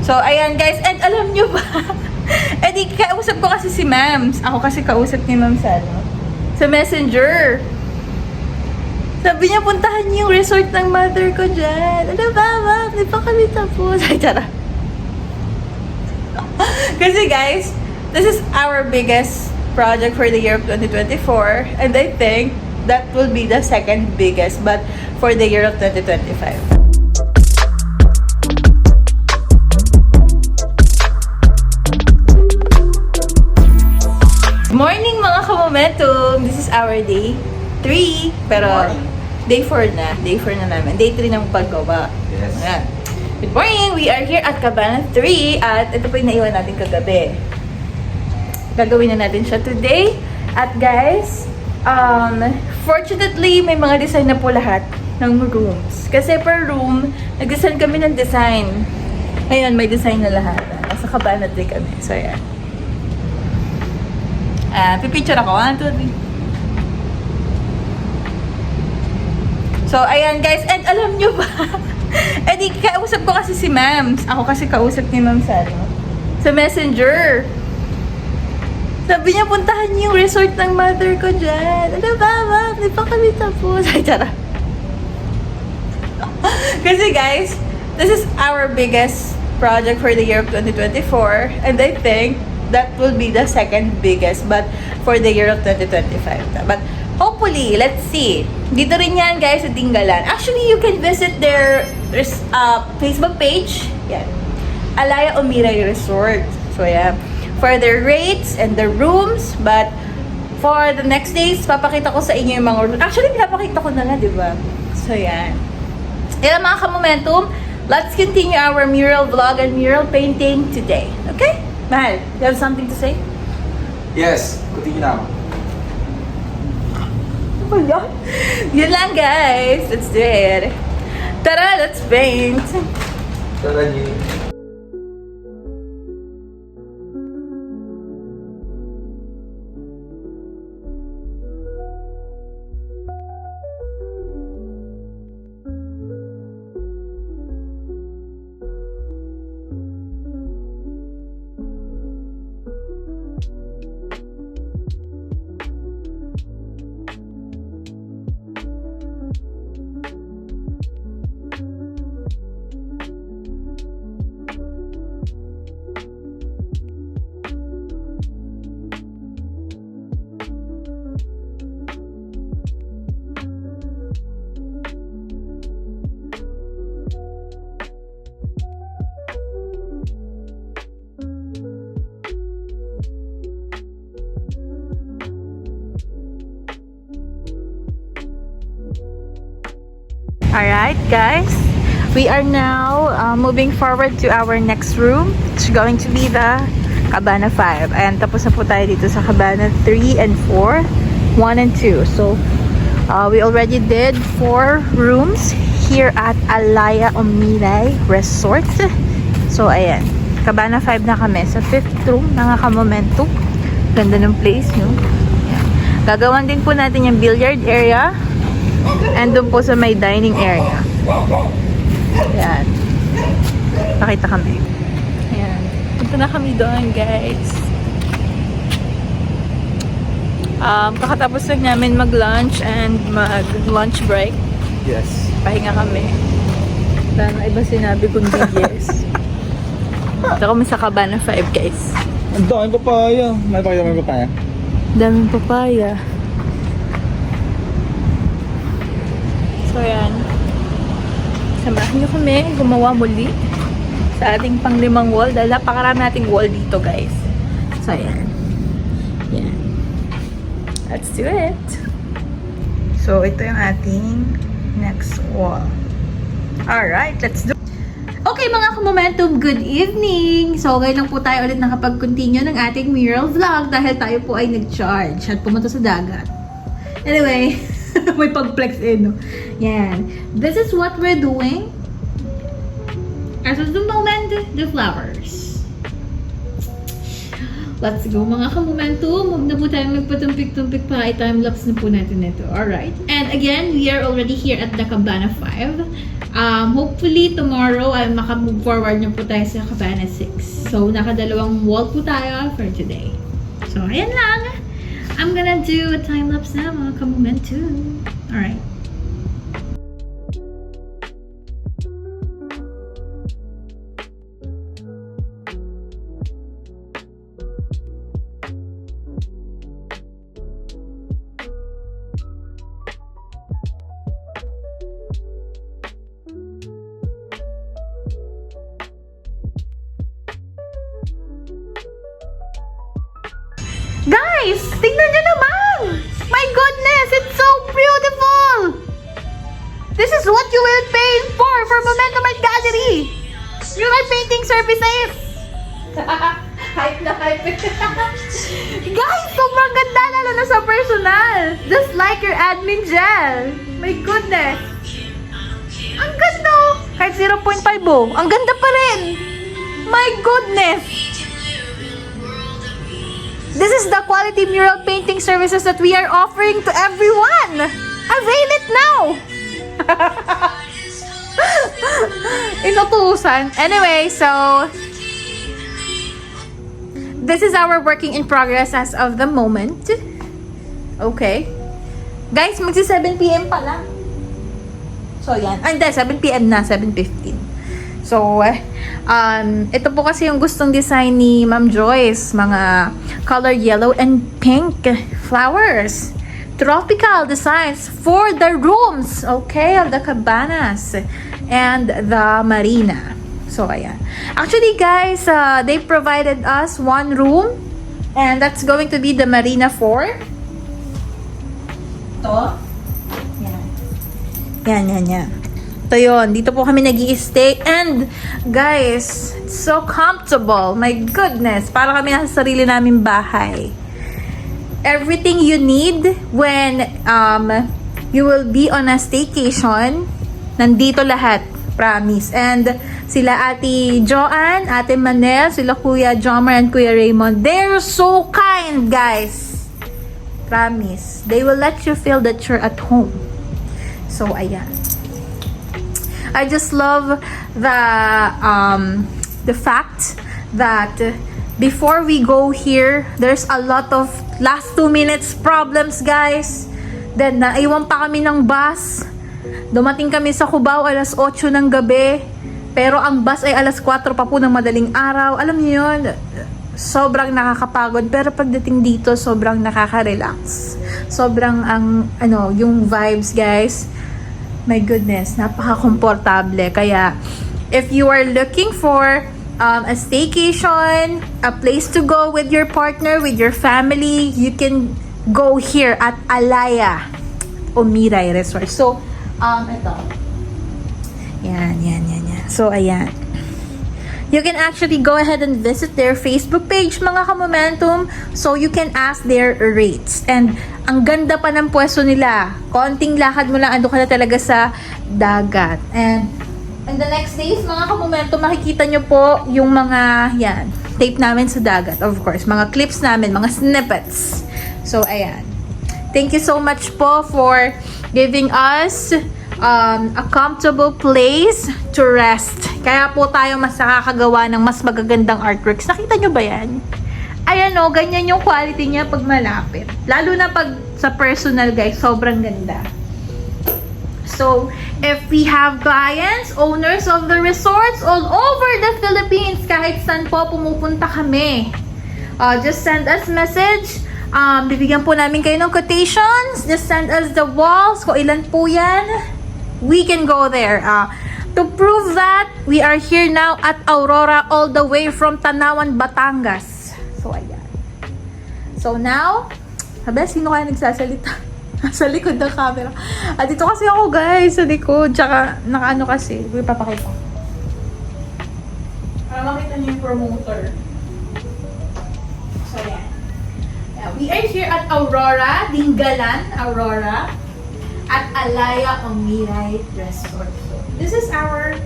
So, ayan guys. And alam nyo ba? Eh di, kausap ko kasi si Mams. Ako kasi kausap ni Mams sa Messenger. Sabi niya, puntahan niyo yung resort ng mother ko dyan. Ano ba, Ma'am? Di pa kami tapos. Ay, tara. Kasi guys, this is our biggest project for the year of 2024. And I think that will be the second biggest, but for the year of 2025. Morning mga ka-momentum! This is our day 3. Pero day 4 na. Day 4 na namin. Day 3 ng paggawa. Yes. Ayan. Good morning! We are here at Cabana 3 at ito po yung naiwan natin kagabi. Gagawin na natin siya today. At guys, fortunately, may mga design na po lahat ng rooms. Kasi per room, nag-design kami ng design. Ngayon, may design na lahat. Nasa Cabana 3 kami. So, ayan. Pipicture ako. 1, 2, 3. So, ayan guys. And alam nyo ba? Eh di, kausap ko kasi si Mams. Ako kasi kausap ni Mams sa Messenger. Sabi niya, puntahan niyo yung resort ng mother ko dyan. Ano ba, Ma'am? Di pa kami tapos. Ay, tara. Kasi guys, this is our biggest project for the year of 2024. And I think that will be the second biggest, but for the year of 2025. But hopefully, let's see. Dito rin yan, guys, sa Dingalan. Actually, you can visit their Facebook page. Yan. Alaya Umiray Resort. So, yeah. For their rates and the rooms. But for the next days, papakita ko sa inyo yung mga rooms. Actually, pinapakita ko na nga, di ba? So, yan. Yan mga ka-momentum. Let's continue our mural vlog and mural painting today. Okay? Mahal, you have something to say? Yes, continue now. Yun lang guys. Let's do it. Tara, let's paint. Tara, G. Alright guys, we are now moving forward to our next room. It's going to be the Cabana 5. And tapos na po tayo dito sa Cabana 3 and 4, 1 and 2. So, we already did 4 rooms here at Alaya Umiray Resort. So, ayan. Cabana 5 na kami sa 5th room ng Ka-Momentum. Ganda ng place, no? Ayan. Gagawan din po natin yung billiard area. And doon po sa may dining area. Ayan. Pakita kami. Ayan. Punta na kami doon, guys. Kakatapos lang namin mag-lunch and mag-lunch break. Yes. Pahinga kami. Parang iba sinabi kundi yes. Ito kami sa Cabana 5, guys. Ang daming papaya. May pakita mo yung papaya? Daming papaya. So, ayan. Samahan nyo kami gumawa muli sa ating pang-5 wall. Dahil napakarami nating wall dito, guys. So, ayan. Ayan. Let's do it. So, ito yung ating next wall. Alright, let's do it. Okay mga ka-momentum, good evening! So, ngayon lang po tayo ulit nakapag-continue ng ating mural vlog dahil tayo po ay nag-charge at pumunta sa dagat. Anyway, may pag-flex no? Yan. This is what we're doing. As of the moment, the flowers. Let's go mga kamomentum. Huwag na po tayo magpatumpik-tumpik pa. I-timelapse na po natin ito. Alright. And again, we are already here at the Cabana 5. Hopefully, tomorrow ay maka-move forward na po tayo sa Cabana 6. So, nakadalawang wall po tayo for today. So, ayan lang. I'm gonna do a time-lapse na mga kamomentum. Alright. Guys, tingnan nyo naman! My goodness, it's so beautiful! This is what you will pay for Momentum Art Gallery! Mural painting services! Hype na hype. Guys, sobrang ganda lalo na sa personal! Just like your admin gel! My goodness! Ang ganda! Kahit 0.5 oh, ang ganda pa rin! My goodness! This is the quality mural painting services that we are offering to everyone. Avail it now. Inutusan. Anyway, so this is our working in progress as of the moment. Okay. Guys, magsi 7 PM pa lang. So, yan. Ay, hindi. 7 PM na. 7:15. So, ito po kasi yung gustong design ni Ma'am Joyce. Mga color yellow and pink flowers. Tropical designs for the rooms, okay, of the cabanas and the marina. So, ayan. Actually, guys, they provided us one room and that's going to be the Marina 4. Ito. Yan. Ito yun. Dito po kami nag-i-stay. And, guys, it's so comfortable. My goodness. Para kami nasa sarili namin bahay. Everything you need when you will be on a staycation, nandito lahat. Promise. And sila Ate Joanne, Ate Manel, sila Kuya Jomar and Kuya Raymond. They're so kind, guys. Promise. They will let you feel that you're at home. So, ayan. I just love the fact that before we go here, there's a lot of last 2 minutes problems, guys. Then naiwan pa kami ng bus. Dumating kami sa Cubao alas 8 ng gabi. Pero ang bus ay alas 4 pa po ng madaling araw. Alam niyo yun, sobrang nakakapagod. Pero pagdating dito, sobrang nakaka-relax. Sobrang yung vibes, guys. My goodness, napaka-komportable. Kaya, if you are looking for a staycation, a place to go with your partner, with your family, you can go here at Alaya Omiray Resort. So, ito. Yan. So, ayan. You can actually go ahead and visit their Facebook page, mga kamomentum, so you can ask their rates. And ang ganda pa ng pwesto nila. Konting lakad mo lang, ando ka na talaga sa dagat. And in the next days, mga kamomentum, makikita nyo po yung mga, tape namin sa dagat, of course. Mga clips namin, mga snippets. So, ayan. Thank you so much po for giving us a comfortable place to rest. Kaya po tayo mas nakakagawa ng mas magagandang artworks. Nakita nyo ba yan? Ayan o, ganyan yung quality niya pag malapit. Lalo na pag sa personal, guys, sobrang ganda. So, if we have clients, owners of the resorts all over the Philippines, kahit saan po pumupunta kami, just send us message. Bibigyan po namin kayo ng quotations. Just send us the walls, kung ilan po yan. We can go there. To prove that, we are here now at Aurora, all the way from Tanawan, Batangas. So, ayan. So, now, sabi, sino kaya nagsasalita? Sa likod ng camera. At dito kasi ako, guys, sa likod. Tsaka, nakaano kasi. Ipapakita. Para makita niyo yung promoter. So, ayan. Yeah, we are here at Aurora, Dingalan, Aurora. At Alaya Omiray Resort. This is our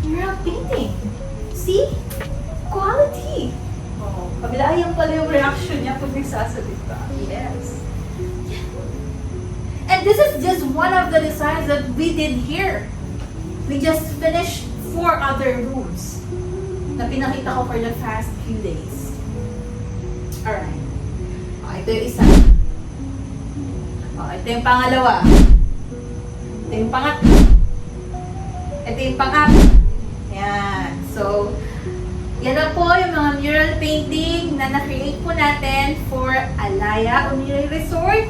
mural painting. See? Quality. Oh. Kabilayan pala yung reaction niya pag nagsasalita. Yes. And this is just one of the designs that we did here. We just finished 4 other rooms na pinakita ko for the past few days. Alright. Ito yung isa. Ito yung pangalawa. Ito yung pangatlo. Ito yung pang-apat. Yan. So, yan na po yung mga mural painting na na-create po natin for Alaya Uniray Resort.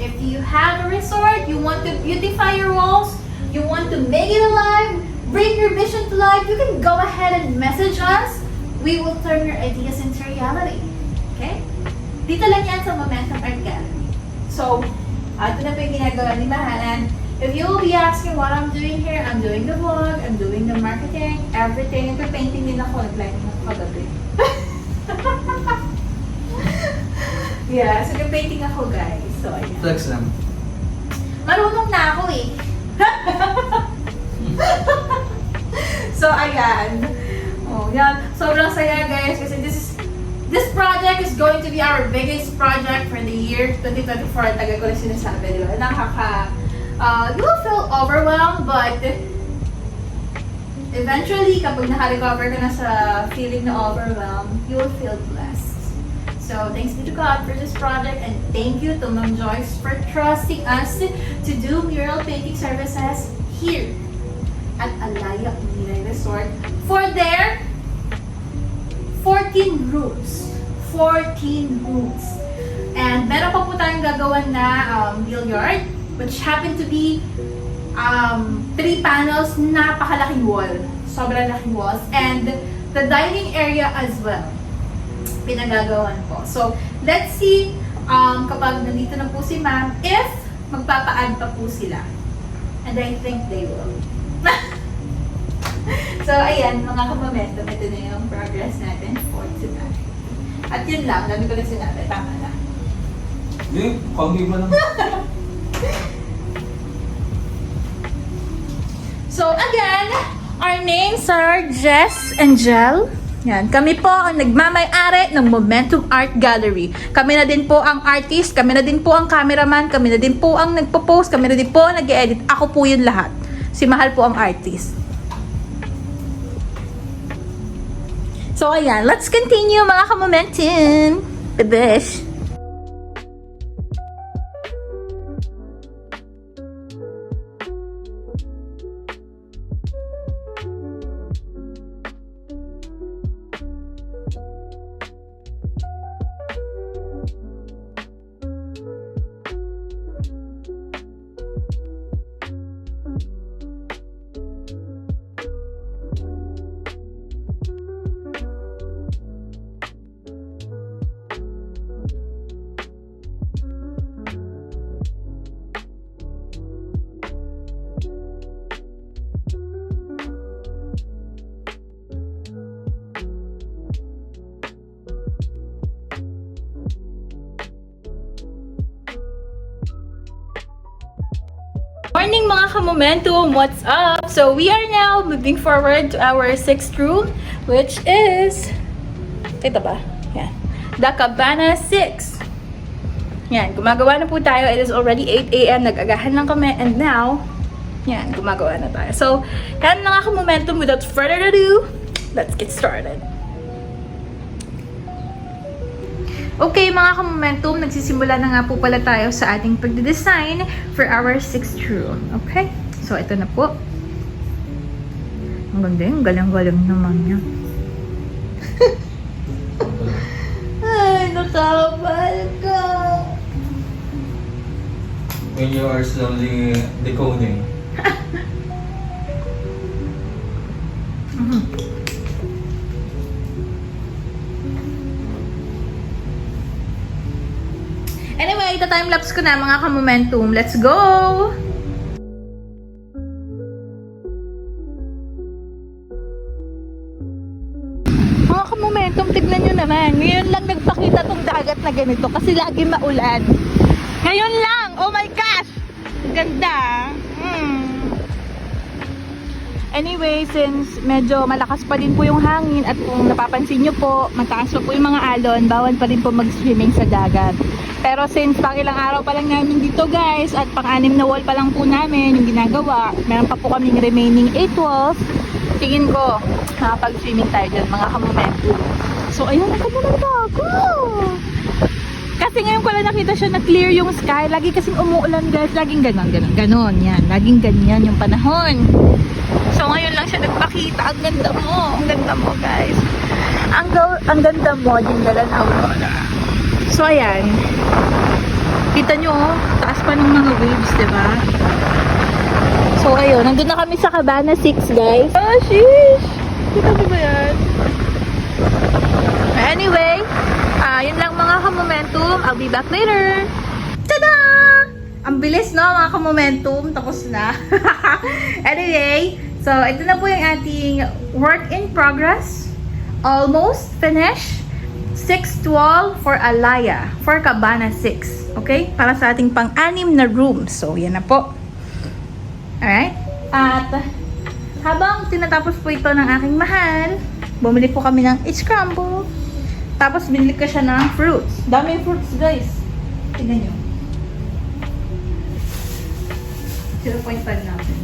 If you have a resort, you want to beautify your walls, you want to make it alive, bring your vision to life, you can go ahead and message us. We will turn your ideas into reality. Okay? Dito lang yan sa Momentum Art Gallery. So, ito na po yung ginagawa ni Mahalan. If you will be asking what I'm doing here, I'm doing the vlog, I'm doing the marketing, everything. Nagpa-painting din ako, nag-lighting ako kagabi. Yeah, so nag-painting ako guys. So, ayan. Flex lang. Marunong na ako eh. So, ayan. Oh, yan. Sobrang saya guys kasi this project is going to be our biggest project for the year 2024. Tagal ko na sinasabi, di ba? You will feel overwhelmed, but eventually, kapag naka-recover ka na sa feeling na overwhelmed, you will feel blessed. So, thanks be to God for this project, and thank you to Ma'am Joyce for trusting us to do mural painting services here at Alaya Uniray Resort for their 14 rooms. 14 rooms. And meron pa po tayong gagawan na billiard, which happened to be 3 panels, napakalaking wall. Sobrang laking walls. And the dining area as well. Pinagagawan po. So, let's see kapag nandito na po si ma'am, if magpapa-add pa po sila. And I think they will. So, ayan, mga kamomentum, ito na yung progress natin for tonight. At yun lang, dami ko na sinabi, tama na. Hindi, kongi mo lang. So, again, our names are Jess and Jel. Yan, kami po ang nagmamay-ari ng Momentum Art Gallery. Kami na din po ang artist, kami na din po ang cameraman, kami na din po ang nagpo-post, kami na din po ang nag-edit. Ako po yun lahat. Si Mahal po ang artist. So, ayan, let's continue mga ka-Momentum. Bibish! Morning mga ka-Momentum! What's up? So we are now moving forward to our 6th room, which is ito ba? Yan. The Cabana 6. Yan, gumagawa na po tayo. It is already 8 AM. Nag-agahan lang kami and now, yan, gumagawa na tayo. So, yan mga ka-Momentum. Without further ado, let's get started. Okay mga ka-Momentum, nagsisimula na nga po pala tayo sa ating pagde-design for our 6th room. Okay? So, ito na po. Ang ganda yung galang-galang naman niya. Ay, nakabal ka. When you are slowly decoding. Anyway, ita-timelapse ko na mga ka-Momentum. Let's go! Mga ka-Momentum, tignan nyo naman. Ngayon lang nagpakita tong dagat na ganito kasi lagi maulan. Ngayon lang! Oh my gosh! Ganda! Anyway, since medyo malakas pa din po yung hangin at kung napapansin nyo po, mataas pa po yung mga alon, bawal pa rin po mag-swimming sa dagat. Pero since pang ilang araw pa lang namin dito guys, at pang-anim na wall pa lang po namin yung ginagawa, meron pa po kaming remaining 8 walls, tingin ko, makapag-swimming tayo dyan mga kamomento. So ayun, nagkamomento ako! Kasi ngayon ko lang nakita siya na clear yung sky. Lagi kasing umuulan guys. Laging ganon. Yan. Laging ganyan yung panahon. So ngayon lang siya nagpakita. Ang ganda mo. Ang ganda mo guys. Ang ganda mo. Dindalan Aurora. So ayan. Kita nyo oh. Taas pa ng mga waves, diba? So ayun. Nandun na kami sa Cabana 6 guys. Oh sheesh. Kita mo ba yan? Anyway. Yun lang mga kamomentum. I'll be back later. Tada! Ang bilis no mga kamomentum. Tapos na. Anyway, so ito na po yung ating work in progress. Almost finished. 612 for Alaya. For Cabana 6. Okay? Para sa ating pang-anim na room. So, yan na po. Alright? At habang tinatapos po ito ng aking mahal, bumili po kami ng scramble. Tapos, binili ko siya ng fruits. Daming fruits, guys. Tingnan nyo. 0.5 natin.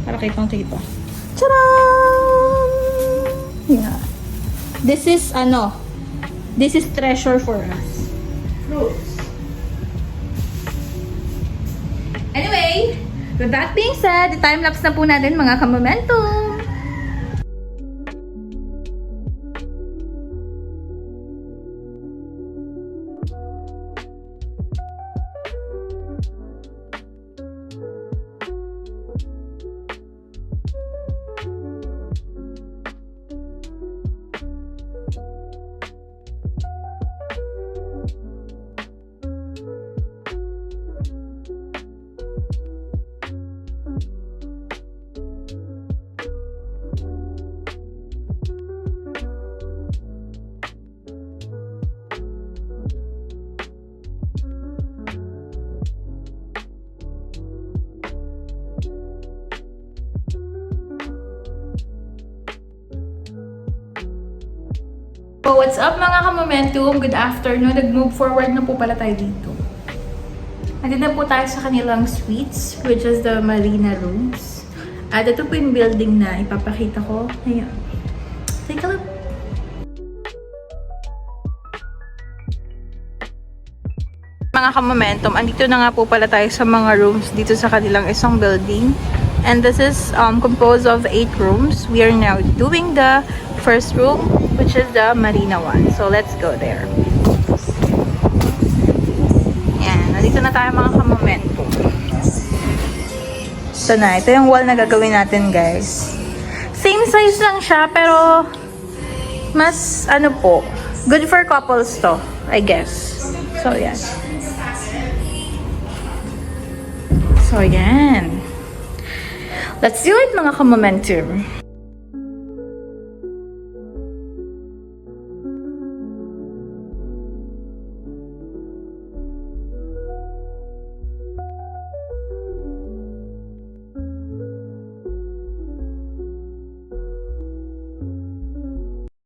Para kitang kita. Tcharam! Yeah. This is, this is treasure for us. Fruits. Anyway, with that being said, time-lapse na po natin mga kamomentum. So, what's up mga kamomentum? Good afternoon. Nag-move forward na po pala tayo dito. Nandito na po tayo sa kanilang suites, which is the Marina rooms. At ito po yung building na ipapakita ko. Ayan. Take a look. Mga kamomentum, andito na nga po pala tayo sa mga rooms dito sa kanilang isang building. And this is composed of 8 rooms. We are now doing the first room, which is the Marina one. So, let's go there. Yan. Nandito na tayo mga kamomentum. So na, ito yung wall na gagawin natin, guys. Same size lang siya, pero mas, good for couples to, I guess. So, yan. So, yan. Let's do it, mga kamomentum.